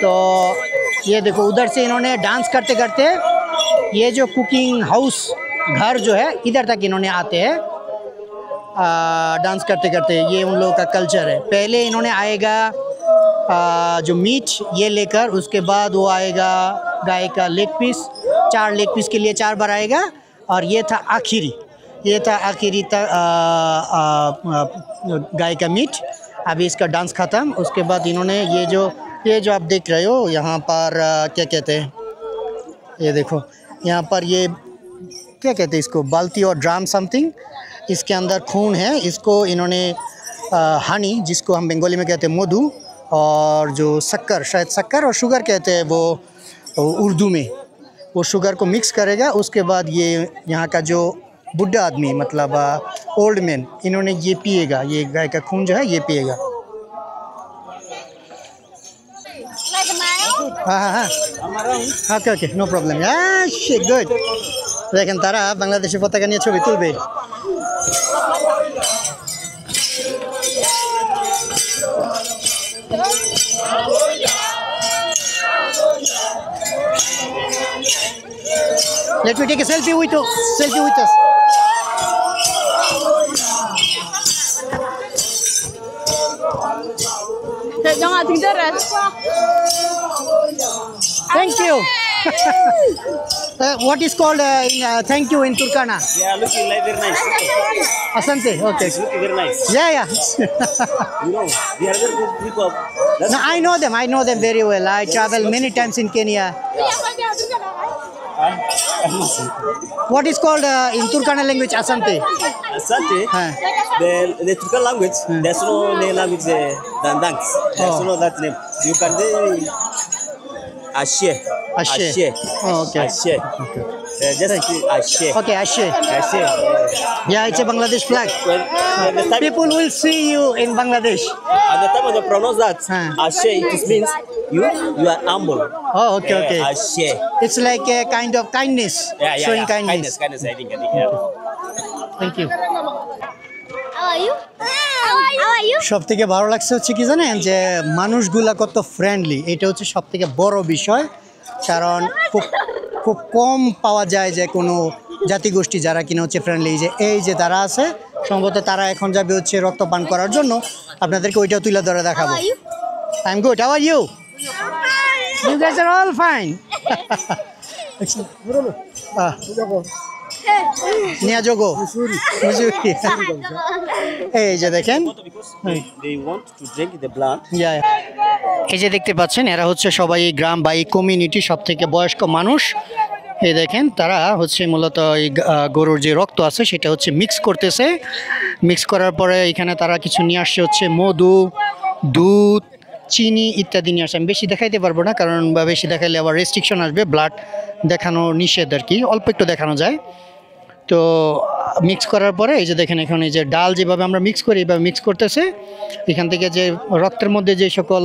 तो ये देखो उधर से इन्होंने डांस करते करते ये जो कुकिंग हाउस घर जो है इधर तक इन्होंने आते हैं डांस करते करते। ये उन लोगों का कल्चर है। पहले इन्होंने आएगा जो मीट ये लेकर, उसके बाद वो आएगा गाय का लेग पीस, 4 लेग पीस के लिए 4 बार आएगा। और ये था आखिरी तक गाय का मीट। अभी इसका डांस ख़त्म, उसके बाद इन्होंने ये जो आप देख रहे हो यहाँ पर क्या कहते हैं, ये देखो यहाँ पर ये क्या कहते हैं इसको, बाल्टी और ड्राम समथिंग, इसके अंदर खून है। इसको इन्होंने हनी, जिसको हम बंगाली में कहते हैं मधु, और जो शक्कर, शायद शक्कर और शुगर कहते हैं वो उर्दू में, वो शुगर को मिक्स करेगा। उसके बाद ये यहाँ का जो बुढ़ा आदमी मतलब ओल्ड मैन, इन्होंने ये पिएगा, ये गाय का खून जो है ये पिएगा। हाँ हाँ हाँ okay okay no problem. Good. দেখেন তারা বাংলাদেশের পতাকা নিয়ে ছবি তুলবে। Let me take a selfie with us. Jangan tinggal. Thank you. What is called thank you in Turkana? Yeah, looking like very nice. Asante. Okay. Looking very nice. Yeah. You know, we are very good people. No, I know them very well. I travel many times in Kenya. What is called in Turkana language Asante? Asante, Huh. the Turkish language, there's no name language than thanks. There's no that name. You can say Ashe. Oh, okay. Ashe. Just Ashe. Okay, Ashe. Ashe. Yeah, it's a Bangladesh flag. When the time, People will see you in Bangladesh. at the time when they pronounce that, Huh. Ashe, it means you are humble. Oh, okay. Ashe. It's like a kind of kindness, showing kindness. Kindness, I think, yeah. Thank you. How are you? সব থেকে ভালো লাগছে হচ্ছে কি জানেন, যে মানুষগুলা কত ফ্রেন্ডলি, এটা হচ্ছে সব থেকে বড় বিষয়। কারণ খুব কম পাওয়া যায় যে কোনো জাতিগোষ্ঠী যারা কিনা হচ্ছে ফ্রেন্ডলি। এই যে তারা আছে, সম্ভবত তারা এখন যাবে হচ্ছে রক্তপান করার জন্য। আপনাদেরকে ওইটাও তুলে ধরে দেখাবো। I am good. How are you? You guys are all fine. নিয়া যোগো এই যে দেখেন, They want to drink the blood. এই যে দেখতে পাচ্ছেন এরা হচ্ছে সবাই এই গ্রাম বা এই কমিউনিটি সব থেকে বয়স্ক মানুষ। এই দেখেন তারা হচ্ছে মূলত এই গরুর যে রক্ত আছে সেটা হচ্ছে মিক্স করতেছে। মিক্স করার পরে এখানে তারা কিছু নিয়ে আসছে হচ্ছে মধু, দুধ, চিনি ইত্যাদি নিয়ে আসছে। আমি বেশি দেখাইতে পারবো না, কারণ বেশি দেখাইলে আবার রেস্ট্রিকশন আসবে, ব্লাড দেখানো নিষেধ আর কি, অল্প একটু দেখানো যায়। তো মিক্স করার পরে এই যে দেখেন এখন এই যে ডাল যেভাবে আমরা মিক্স করি এইভাবে মিক্স করতেছে। এখান থেকে যে রক্তের মধ্যে যে সকল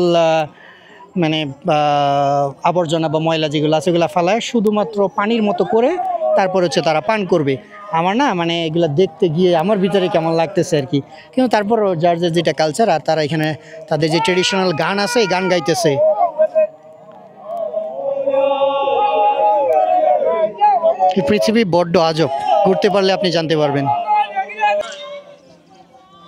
মানে আবর্জনা বা ময়লা যেগুলো আছে সেগুলো ফালায় শুধুমাত্র পানির মতো করে তারপর হচ্ছে তারা পান করবে। আমার না মানে এগুলো দেখতে গিয়ে আমার ভিতরে কেমন লাগতেছে আর কি, কিন্তু তারপরও যার যেটা কালচার, আর তারা এখানে তাদের যে ট্রেডিশনাল গান আছে এই গান গাইতেছে। এই পৃথিবী বড্ড আজব, ঘুরতে পারলে আপনি জানতে পারবেন।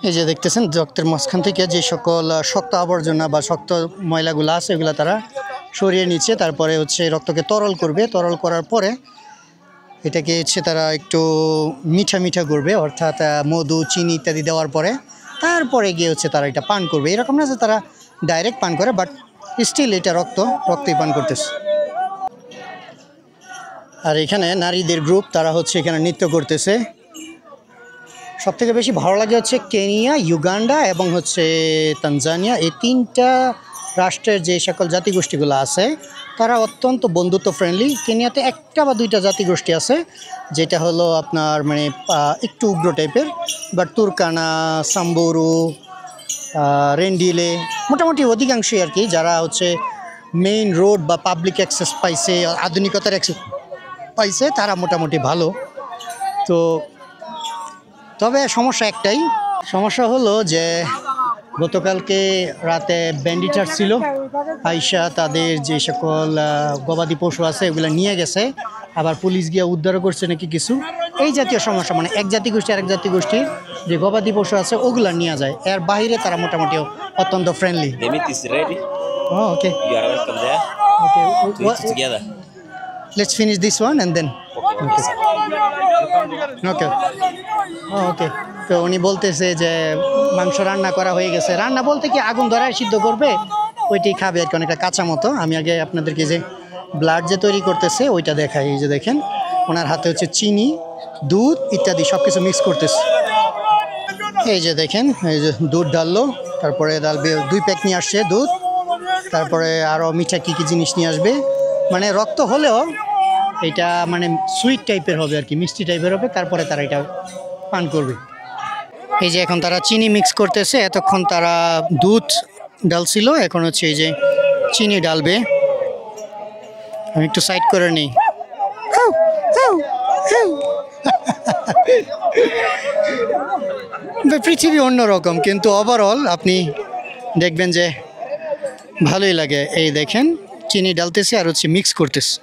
এই যে দেখতেছেন রক্তের মাঝখান থেকে যে সকল শক্ত আবর্জনা বা শক্ত ময়লাগুলো আছে এগুলো তারা সরিয়ে নিচ্ছে, তারপরে হচ্ছে রক্তকে তরল করবে, তরল করার পরে এটাকে হচ্ছে তারা একটু মিঠা মিঠা করবে, অর্থাৎ মধু চিনি ইত্যাদি দেওয়ার পরে তারপরে গিয়ে হচ্ছে তারা এটা পান করবে। এরকম না যে তারা ডাইরেক্ট পান করে, বাট স্টিল এটা রক্তই পান করতেছে। আর এখানে নারীদের গ্রুপ, তারা হচ্ছে এখানে নৃত্য করতেছে। সবথেকে বেশি ভালো লাগে হচ্ছে কেনিয়া, ইউগান্ডা এবং হচ্ছে তানজানিয়া, এই তিনটা রাষ্ট্রের যে সকল জাতিগোষ্ঠীগুলো আছে তারা অত্যন্ত বন্ধুত্ব ফ্রেন্ডলি। কেনিয়াতে একটা বা দুইটা জাতিগোষ্ঠী আছে যেটা হলো আপনার মানে একটু উগ্র টাইপের, বাট তুর্কানা, সাম্বুরু, রেন্ডিলে মোটামুটি অধিকাংশই আর কি যারা হচ্ছে মেইন রোড বা পাবলিক অ্যাক্সেস পাইছে, আধুনিকতার অ্যাক্সেস পাইছে, তারা মোটামুটি ভালো। তো তবে সমস্যা একটাই, সমস্যা হলো যে গতকালকে রাতে ব্যান্ডিটার ছিল, আইসা তাদের যে সকল গবাদি পশু আছে এগুলো নিয়ে গেছে, আবার পুলিশ গিয়ে উদ্ধারও করছে নাকি কিছু, এই জাতীয় সমস্যা। মানে এক জাতিগোষ্ঠী আরেক জাতিগোষ্ঠীর যে গবাদি পশু আছে ওগুলা নিয়ে যায়, এর বাইরে তারা মোটামুটি অত্যন্ত friendly. The meat is ready. Okay You are welcome there okay, to eat together. Let's finish this one and then Okay, sir. Okay okay. তো উনি বলতেছে যে মাংস রান্না করা হয়ে গেছে, রান্না বলতে কি আগুন ধরায় সিদ্ধ করবে, ওইটাই খাবে আর কি, অনেকটা কাঁচা মতো। আমি আগে আপনাদেরকে যে ব্লাড যে তৈরি করতেছে ওইটা দেখাই। এই যে দেখেন ওনার হাতে হচ্ছে চিনি, দুধ ইত্যাদি সব কিছু মিক্স করতেছে। এই যে দেখেন, এই যে দুধ ডাললো, তারপরে ডালবে 2 প্যাক নিয়ে আসছে দুধ, তারপরে আরও মিঠা কী কী জিনিস নিয়ে আসবে। মানে রক্ত হলেও এটা মানে সুইট টাইপের হবে আর কি, মিষ্টি টাইপের হবে, তারপরে তারা এটা পান করবে। এই যে এখন তারা চিনি মিক্স করতেছে, এতক্ষণ তারা দুধ ডালছিল, এখন হচ্ছে এই যে চিনি ডালবে। আমি একটু সাইড করে নিই। পৃথিবী অন্যরকম, কিন্তু ওভারঅল আপনি দেখবেন যে ভালোই লাগে। এই দেখেন চিনি ডালতেছে আর হচ্ছে মিক্স করতেছে।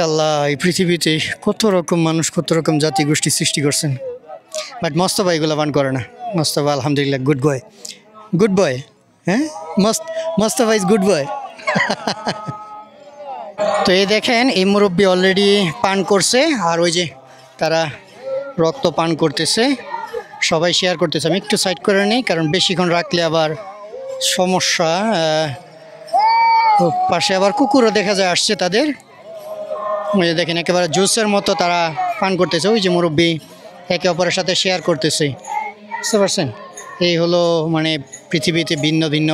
আল্লাহ, এই পৃথিবীতে কত রকম মানুষ, কত রকম জাতিগোষ্ঠী সৃষ্টি করছেন, বাট মোস্তফা এগুলো পান করে না। মোস্তফা আলহামদুলিল্লাহ গুড বয়, গুড বয়। হ্যাঁ, মোস্তফা ইজ গুড বয়। তো এই দেখেন এই মুরব্বী অলরেডি পান করছে, আর ওই যে তারা রক্ত পান করতেছে, সবাই শেয়ার করতেছে। আমি একটু সাইড করে নিই, কারণ বেশিক্ষণ রাখলে আবার সমস্যা। পাশে আবার কুকুরও দেখা যায় আসছে তাদের। ওই যে দেখেন একেবারে জুসের মতো তারা পান করতেছে। ওই যে মুরব্বী একে অপরের সাথে শেয়ার করতেছে, বুঝতে পারছেন? এই হলো মানে পৃথিবীতে ভিন্ন ভিন্ন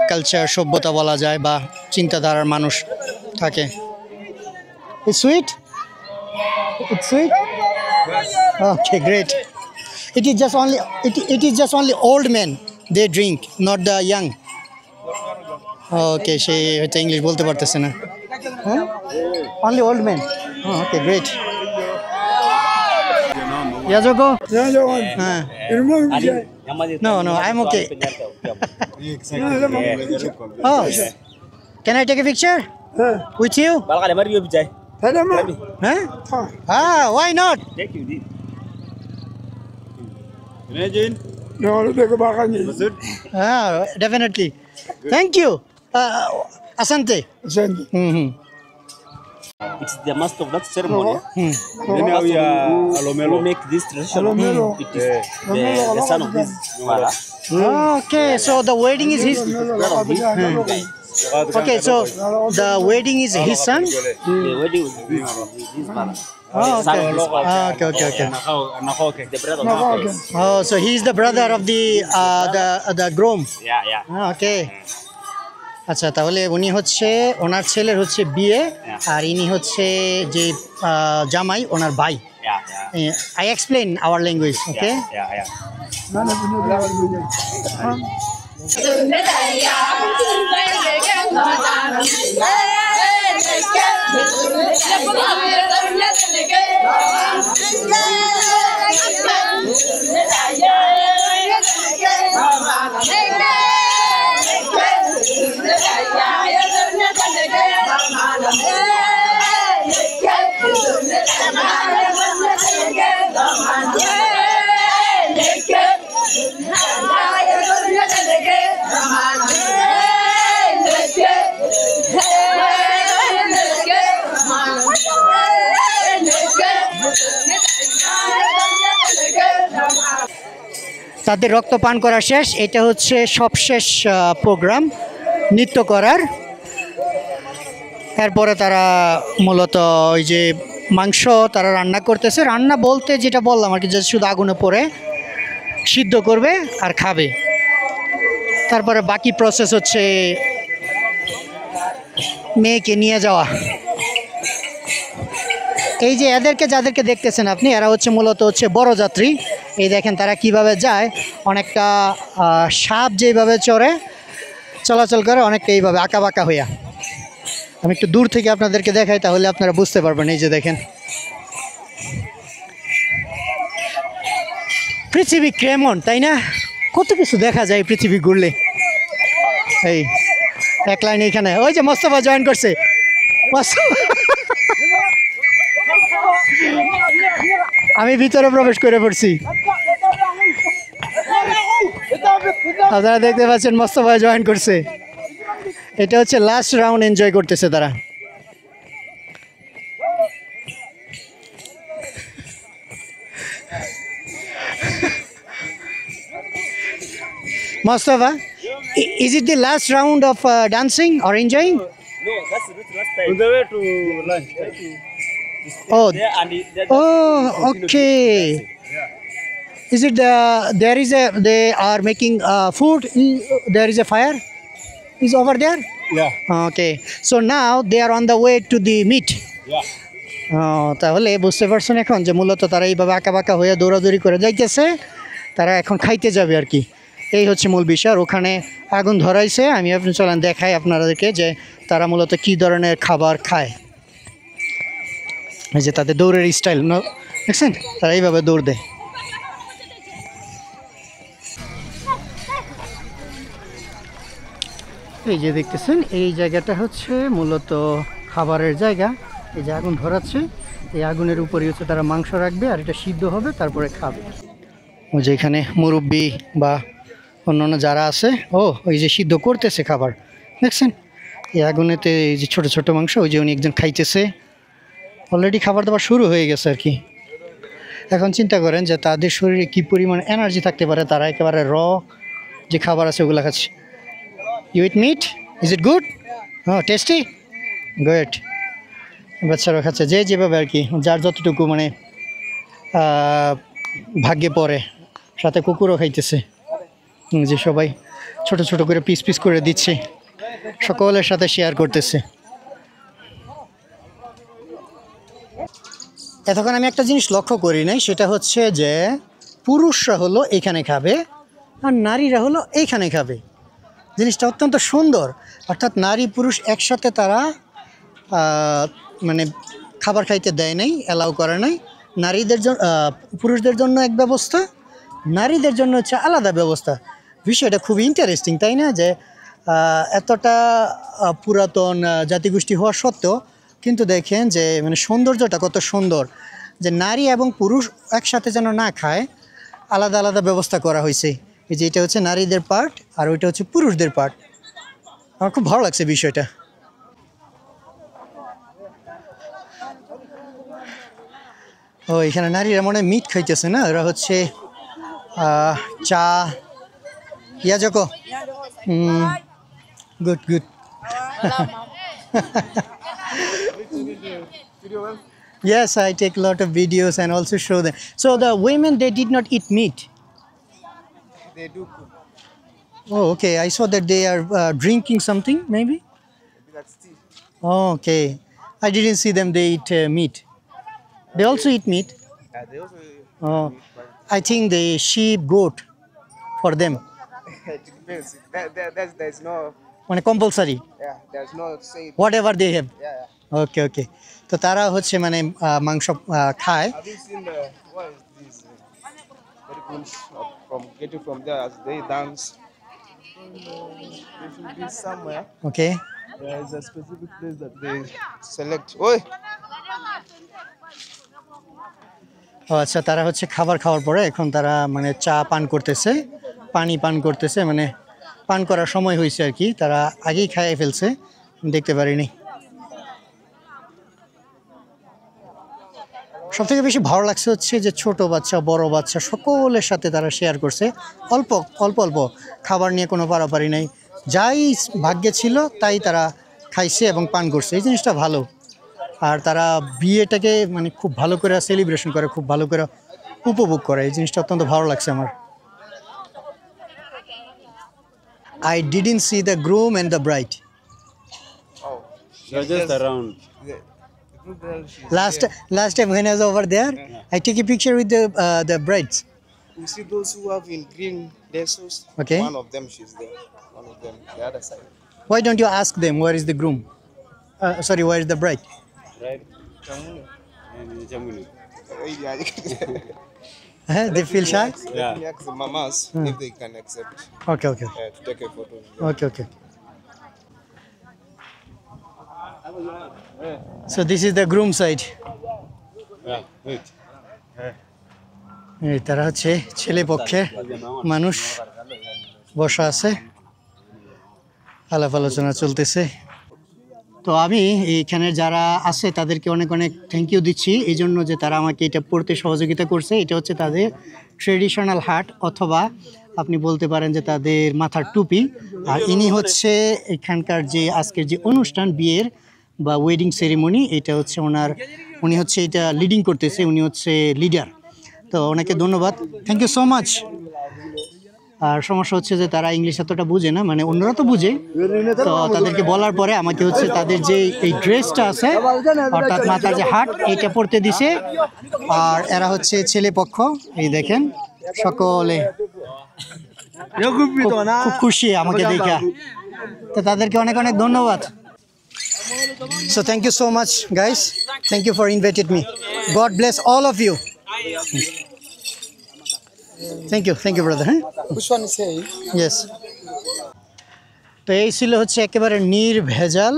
কালচার, সভ্যতা বলা যায় বা চিন্তাধারার মানুষ থাকে। Sweet, it's sweet. Okay, great. It is just only old men they drink, not the young. ওকে, সে হয়তো ইংলিশ বলতে পারতেছে না। হ্যাঁ, only old men. ওকে, গ্রেট। ইয়াজোকো? হ্যাঁ। No, I'm okay. Oh, can I take a picture with you? Huh? Why not? Imagine. Definitely. Thank you. Asante. It's the master of that ceremony. Then we are Alomelo. Who make this tradition? It is the son of this mother. Okay, so the wedding is his. Okay, so the wedding is his son. The wedding was his mother. Oh, Son okay. of his father. Okay. The brother of his. Oh, so he is the brother of the groom. Yeah. Okay. আচ্ছা, তাহলে উনি হচ্ছে ওনার ছেলের হচ্ছে বিয়ে, আর ইনি হচ্ছে যে জামাই ওনার ভাই। I explain our language, okay? Yeah. Yeah. তাদের রক্ত পান করা শেষ। এটা হচ্ছে সবশেষ প্রোগ্রাম নৃত্য করার। এরপরে তারা মূলত ওই যে মাংস তারা রান্না করতেছে। রান্না বলতে যেটা বললাম আর কি, যে শুধু আগুনে পড়ে সিদ্ধ করবে আর খাবে। তারপরে বাকি প্রসেস হচ্ছে মেয়েকে নিয়ে যাওয়া। এই যে এদেরকে যাদেরকে দেখতেছেন আপনি, এরা হচ্ছে মূলত হচ্ছে বড় যাত্রী। এই দেখেন তারা কিভাবে যায়, অনেকটা সাপ যেভাবে চলাচল করে, অনেকটা এইভাবে আঁকা বাঁকা হইয়া। আমি একটু দূর থেকে আপনাদেরকে দেখাই, তাহলে আপনারা বুঝতে পারবেন। এই যে দেখেন পৃথিবী কেমন, তাই না? কত কিছু দেখা যায় পৃথিবী ঘুরলে। এই এক লাইন এখানে ওই যে মোস্তফা জয়েন করছে। আমি ভিতরে প্রবেশ করে পড়ছি। আপনারা দেখতে পাচ্ছেন মোস্তফা জয়েন করছে। এটা হচ্ছে লাস্ট রাউন্ড, এনজয় করতেছে তারা। Mustafa, is it the last round of dancing or enjoying? No, that's the last time. On the way to lunch. Oh, There and oh, okay. Is it they are making food? There is a fire. Is over there? Yeah. Okay. So now they are on the way to the meet. Yeah. তাহলে বুঝতে পারছেন এখন যে মূলত তারা এইভাবে আঁকা বাঁকা হয়ে দৌড়াদৌড়ি করে যাইতেছে। তারা এখন খাইতে যাবে আর কি, এই হচ্ছে মূল বিষয়। আর ওখানে আগুন ধরাইছে। আমি আপনি চলেন দেখাই আপনাদেরকে যে তারা মূলত কী ধরনের খাবার খায়। এই যে তাদের দৌড়ের স্টাইল দেখছেন, তারা এইভাবে দৌড় দেয়। এই যে দেখতেছেন, এই জায়গাটা হচ্ছে মূলত খাবারের জায়গা। এই যে আগুন ধরাচ্ছে, এই আগুনের উপরে হচ্ছে তারা মাংস রাখবে, আর এটা সিদ্ধ হবে, তারপরে খাবে। ওই যে এখানে মুরব্বি বা অন্যান্য যারা আছে, ওই যে সিদ্ধ করতেছে খাবার, দেখছেন এই আগুনেতে। এই যে ছোট ছোট মাংস, ওই যে উনি একজন খাইতেছে। অলরেডি খাবার দাবার শুরু হয়ে গেছে আর কি। এখন চিন্তা করেন যে তাদের শরীরে কী পরিমাণ এনার্জি থাকতে পারে, তারা একেবারে যে খাবার আছে ওগুলো খাচ্ছে। You eat meat? Is it good? Oh, tasty? Good. বাচ্চারা খাচ্ছে যে যেভাবে আর কি, যার যতটুকু মানে ভাগ্যে পড়ে। সাথে কুকুরও খাইতেছে। যে সবাই ছোট ছোট করে পিস পিস করে দিচ্ছে, সকলের সাথে শেয়ার করতেছে। এতক্ষণ আমি একটা জিনিস লক্ষ্য করি নাই, সেটা হচ্ছে যে পুরুষরা হলো এখানে খাবে আর নারীরা হলো এইখানে খাবে। জিনিসটা অত্যন্ত সুন্দর। অর্থাৎ নারী পুরুষ একসাথে তারা মানে খাবার খাইতে দেয় নাই, অ্যালাউ করে নাই। নারীদের জন্য, পুরুষদের জন্য এক ব্যবস্থা, নারীদের জন্য হচ্ছে আলাদা ব্যবস্থা। বিষয়টা খুবই ইন্টারেস্টিং, তাই না? যে এতটা পুরাতন জাতিগোষ্ঠী হওয়া সত্ত্বেও কিন্তু দেখেন যে মানে সৌন্দর্যটা কত সুন্দর, যে নারী এবং পুরুষ একসাথে যেন না খায়, আলাদা আলাদা ব্যবস্থা করা হয়েছে। এই যে এটা হচ্ছে নারীদের পার্ট আর ওইটা হচ্ছে পুরুষদের পার্ট। আমার খুব ভালো লাগছে বিষয়টা। এখানে নারীরা মনে হয় মিট খাইতেছে না, ওরা হচ্ছে চা ইয়াজকো। Good good. Yes, I take a lot of videos and also show them. So the women, they did not eat meat. They do cook. Oh, okay. I saw that they are drinking something, maybe. That's tea. Oh, okay. I didn't see them. They eat meat. They also eat meat. Yeah, they also. Oh, I think the sheep, goat, for them. It depends. There's no. মানে compulsory. Yeah, there's no say. Whatever they have. Yeah. Okay, okay. তো তারা হচ্ছে মানে মাংস খায়। Have you seen what is this? Very cool from getting from there as they dance. They should be somewhere. Okay. There is a specific place that they select. Oi! ও আচ্ছা, তারা হচ্ছে খাবার খাওয়ার পরে এখন তারা মানে চা পান করতেছে, পানি পান করতেছে, মানে পান করার সময় হয়েছে আর কি, তারা আগেই খাইয়ে ফেলছে, দেখতে পারিনি। সবথেকে বেশি ভালো লাগছে হচ্ছে যে ছোট বাচ্চা বড় বাচ্চা সকলের সাথে তারা শেয়ার করছে, অল্প অল্প অল্প খাবার নিয়ে কোনো পারাপারি নাই, যাই ভাগ্যে ছিল তাই তারা খাইছে এবং পান করছে, এই জিনিসটা ভালো। আর তারা বিয়েটাকে মানে খুব ভালো করে সেলিব্রেশন করে, খুব ভালো করে উপভোগ করে, এই জিনিসটা অত্যন্ত ভালো লাগছে আমার। I didn't see the groom and the bride. They're just around. The group girl, she's Last time when I was over there, I took a picture with the brides. You see those who have in green Lexus? Okay. One of them, she's there. One of them, the other side. Why don't you ask them where is the groom? Sorry, where is the bride? Right? And Jamuni. They feel shy? Yeah. Ask the mamas if they can accept Okay. to take a photo. Okay. So this is the groom side. Yeah. Wait. এই তারা হচ্ছে ছেলে পক্ষের মানুষ বসা আছে, আলাপ আলোচনা চলতেছে। তো আমি এইখানে যারা আছে তাদেরকে অনেক অনেক থ্যাংক ইউ দিচ্ছি এই জন্য যে তারা আমাকে এটা পড়তে সহযোগিতা করছে। এটা হচ্ছে তাদের ট্রেডিশনাল হাট, অথবা আপনি বলতে পারেন যে তাদের মাথার টুপি। আর ইনি হচ্ছে এখানকার যে আজকের যে অনুষ্ঠান বিয়ের বা ওয়েডিং সেরিমনি, এটা হচ্ছে উনি হচ্ছে এটা লিডিং করতেছে, উনি হচ্ছে লিডার। তো ওনাকে ধন্যবাদ, থ্যাংক ইউ সো মাচ। আর সমস্যা হচ্ছে যে তারা ইংলিশ এতটা বুঝে না, মানে অন্যরা তো বুঝে, তো তাদেরকে বলার পরে আমাকে হচ্ছে তাদের যে এই ড্রেসটা আছে অর্থাৎ মাথার যে হাট এটা পরতে দিছে। আর এরা হচ্ছে ছেলে পক্ষ, এই দেখেন সকলে খুব খুশি আমাকে দেখা, তো তাদেরকে অনেক অনেক ধন্যবাদ। So thank you so much guys, thank you for invited me, God bless all of you, thank you brother. Which one is he? Yes. তো এই ছিল হচ্ছে একেবারে নির্ভেজাল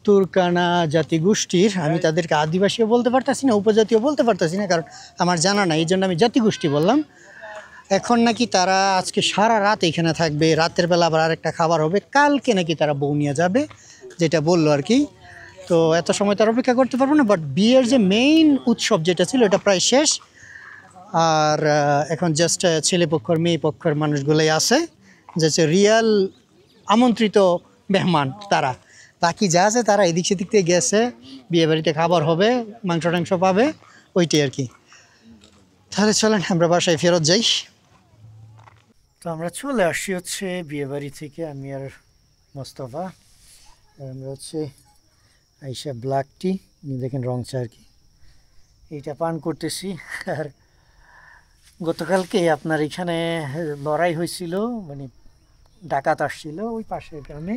তুর্কানা জাতিগোষ্ঠীর, আমি তাদেরকে আদিবাসীও বলতে পারতাছি না, উপজাতীয় বলতে পারতাছি না, কারণ আমার জানা নাই, এই জন্য আমি জাতিগোষ্ঠী বললাম। এখন নাকি তারা আজকে সারা রাত এখানে থাকবে, রাতের বেলা আবার আরেকটা খাবার হবে, কালকে নাকি তারা বউ নিয়ে যাবে, যেটা বললো আর কি। তো এত সময় তার অপেক্ষা করতে পারবো না, বাট বিয়ের যে মেইন উৎসব যেটা ছিল এটা প্রায় শেষ। আর এখন জাস্ট ছেলে পক্ষের মেয়ে পক্ষের মানুষগুলোই আছে, যে রিয়াল আমন্ত্রিত মেহমান তারা, বাকি যা আছে তারা এদিক সেদিক থেকে গেছে, বিয়ে বাড়িতে খাবার হবে, মাংস টাংস পাবে, ওইটাই আর কি। তাহলে চলেন আমরা বাসায় ফেরত যাই। তো আমরা চলে আসছি হচ্ছে বিয়ে বাড়ি থেকে, আমি আর মোস্তফা, আমরা হচ্ছে আইসা ব্ল্যাক টি, দেখেন রং চা আর কি, এইটা পান করতেছি। আর গতকালকে আপনার এখানে লড়াই হয়েছিল, মানে ডাকাত আসছিল ওই পাশের গ্রামে,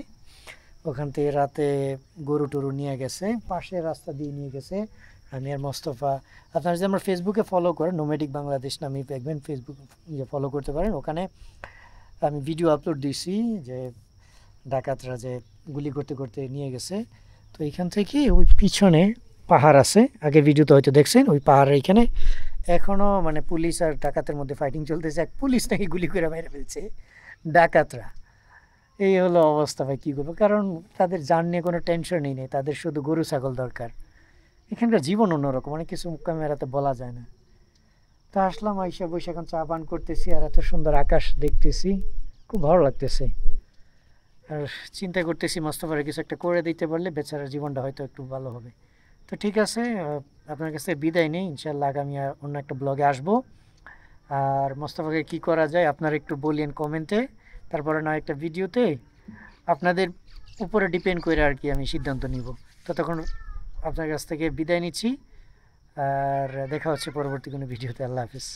ওখান থেকে রাতে গরু টরু নিয়ে গেছে, পাশের রাস্তা দিয়ে নিয়ে গেছে। আমি আর মোস্তফা, আপনারা যদি আমার ফেসবুকে ফলো করেন নোমেডিক বাংলাদেশ নামে দেখবেন, ফেসবুক ফলো করতে পারেন, ওখানে আমি ভিডিও আপলোড দিয়েছি যে ডাকাতরা যে গুলি করতে করতে নিয়ে গেছে। তো এইখান থেকে ওই পিছনে পাহাড় আছে, আগে ভিডিওতে হয়তো দেখছেন, ওই পাহাড়ের এখানে এখনও মানে পুলিশ আর ডাকাতের মধ্যে ফাইটিং চলতেছে, এক পুলিশ নাকি গুলি করে মেরে ফেলছে ডাকাতরা। এই হলো অবস্থা ভাই, কী করবো, কারণ তাদের জান নিয়ে কোনো টেনশনই নেই, তাদের শুধু গরু ছাগল দরকার। এখানকার জীবন অন্যরকম, অনেক কিছু ক্যামেরাতে বলা যায় না। তো আসলাম, আইসা বসে এখন চা পান করতেছি আর এত সুন্দর আকাশ দেখতেছি, খুব ভালো লাগতেছে। আর চিন্তা করতেছি মোস্তফার কিছু একটা করে দিতে পারলে বেচারার জীবনটা হয়তো একটু ভালো হবে। তো ঠিক আছে, আপনার কাছে বিদায় নেই, ইনশাল্লাহ আগামী অন্য একটা ব্লগে আসবো। আর মোস্তফাকে কী করা যায় আপনারা একটু বলিয়েন কমেন্টে, তারপরে না একটা ভিডিওতে আপনাদের উপরে ডিপেন্ড করে আর কি আমি সিদ্ধান্ত নিব। ততক্ষণ আপনার কাছ থেকে বিদায় নিচ্ছি, আর দেখা হচ্ছে পরবর্তী কোনো ভিডিওতে। আল্লাহ হাফিজ।